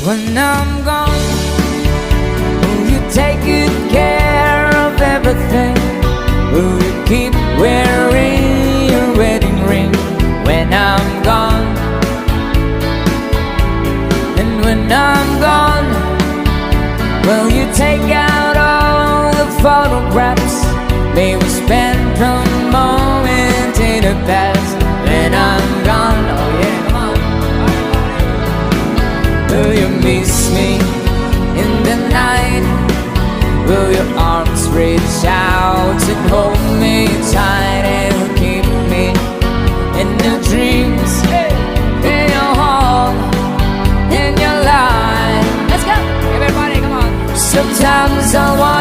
When I'm gone, will you take good care of everything? Will you keep wearing your wedding ring when I'm gone? And when I'm gone, will you take out all the photographs? May we spend a moment in the past. When I'm gone, oh yeah, come on. Will you miss me in the night? Will your arms reach out and hold me tight and keep me in the dreams, in your home, in your life? Let's go, everybody, come on. Sometimes I want